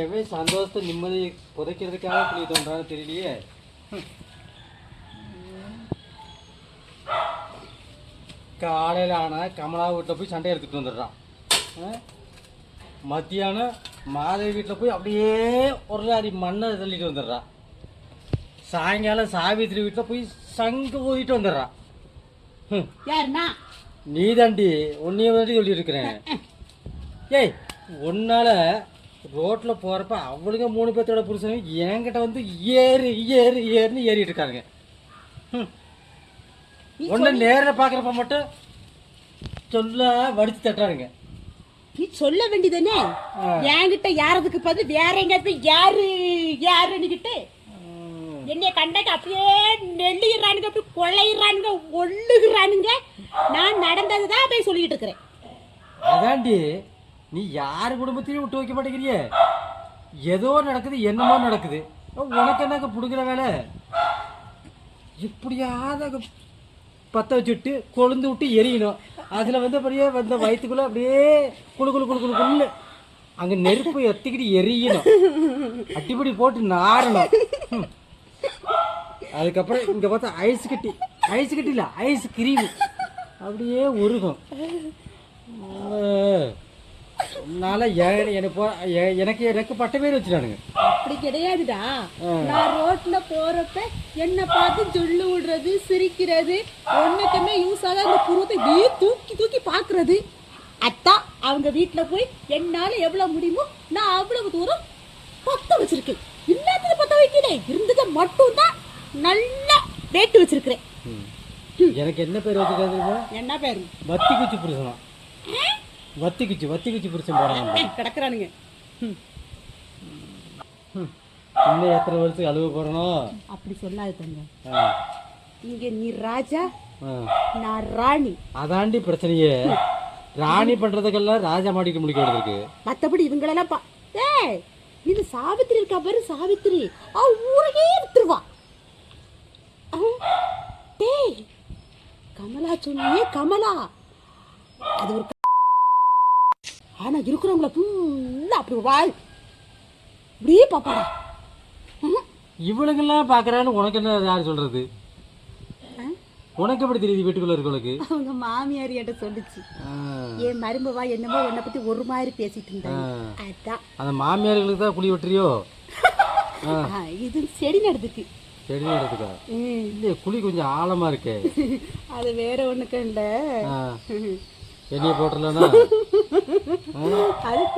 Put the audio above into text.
எவன் சந்தோஷத்தை நிம்மதி புதைக்கிறதுக்காக குழி தோன்றான்னு தெரியலையே. காலையில் ஆனால் கமலா வீட்டில் போய் சண்டை எடுத்துகிட்டு வந்துடுறான். மத்தியானம் மாதவி வீட்டில் போய் அப்படியே ஒரு அடி மண்ணை தள்ளிட்டு வந்துடுறான். சாயங்காலம் சாவித்திரி வீட்டில் போய் சங்கு ஊதிட்டு வந்துடுறான். நீ தாண்டி உன்னைய தாண்டி சொல்லிட்டு இருக்கிறேன். ஏய், உன்னால ரோட்டில் போகிறப்ப அவளுங்க 3 பேர்த்தோட புருஷன் என்கிட்ட வந்து ஏறுன்னு ஏறிட்டு இருக்காருங்க. ஒன்று நேரில் பார்க்குறப்ப மட்டும் சொல்ல வடித்து தட்டுறாருங்க. நீ சொல்ல வேண்டியதானே, என்கிட்ட யாரதுக்கு பார்த்து வேற எங்கேயாவது யாருன்னுக்கிட்டு என்னைய கண்டாக்க அப்படியே நெல்லிடுறானுங்க, அப்படி கொள்ளையிறானுங்க, ஒள்ளுகிறானுங்க. நான் நடந்ததுதான் போய் சொல்லிட்டு இருக்கிறேன். அதாண்டி நீ யார் குடும்பத்தையும் விட்டு வைக்க மாட்டேங்கிறிய. ஏதோ நடக்குது, என்னமோ நடக்குது. உனக்கு என்னங்க பிடுங்குற வேலை? இப்படியாவது பற்ற வச்சுட்டு கொழுந்து விட்டு எரியணும். அதில் வந்து அப்படியே வந்த வயிற்றுக்குள்ளே அப்படியே குழு அங்கே நெருப்பு எத்திக்கிட்டு எரியணும். அட்டிப்படி போட்டு நாரணும். அதுக்கப்புறம் இங்கே பார்த்தா ஐஸ் கட்டி இல்லை, ஐஸ் கிரீம் அப்படியே உருகும். எனக்கு பட்ட பேர் வச்சுட்டானுங்க. அப்படி கிடையாதுடா. நான் ரோட்ல போறப்ப என்ன பார்த்து சொல்லு விடுறது, சிரிக்கிறது, ஒண்ணுக்குமே யூஸ் ஆகாத அந்த புருவத்தை தூக்கி பாக்குறது. அத்தான் அவங்க வீட்டுல போய் என்னால எவ்வளவு முடியுமோ நான் அவ்வளவு தூரம் பத்த வச்சிருக்கேன். இல்லாதது பத்த வைக்கிறேன், இருந்ததை மட்டும் தான் நல்லா ரேட்டு வச்சிருக்கிறேன். எனக்கு என்ன பேர் வச்சிருக்காங்க? என்ன பேரு? வத்தி குச்சி புருஷனா? வத்தி குச்சி புருஷன் போறாங்க கிடக்குறானுங்க. இன்னும் எத்தனை வருஷத்துக்கு அழுவ போறணும்? அப்படி சொல்லாது தங்க. இங்க நீ ராஜா, நான் ராணி. அதாண்டி பிரச்சனையே. ராணி பண்றதுக்கெல்லாம் ராஜா மாட்டிட்டு முடிக்க வேண்டியிருக்கு. மத்தபடி இவங்களெல்லாம் இது சாவித்திரி இருக்கா பாரு, சாவித்திரி ஊரையே வித்துருவா. டேய், கமலா சொன்னியே, கமலா அது ஒரு ஆனா இருக்கிறவங்கள ஃபுல்லா அப்படி வாழ் இப்படியே பாப்பாடா. இவளுங்கெல்லாம் பாக்குறான்னு உனக்கு என்ன யார் சொல்றது? உனக்கு எப்படி தெரியுது வீட்டுக்குள்ள இருக்கவளுக்கு? அவங்க மாமியார் என்கிட்ட சொல்லிச்சு. என் மருமவா என்னமோ உன்னை பத்தி ஒரு மாதிரி பேசிட்டு இருந்தாங்க. அதான் அந்த மாமியார்களுக்கு தான் குழி வெட்டுறியோ? இது செடி நடந்துக்கு. செடி நடந்துக்கா? இல்ல, குழி கொஞ்சம் ஆழமா இருக்கு. அது வேற ஒண்ணுக்கு இல்ல, என்னைய போட்டுலன்னா அதுக்கு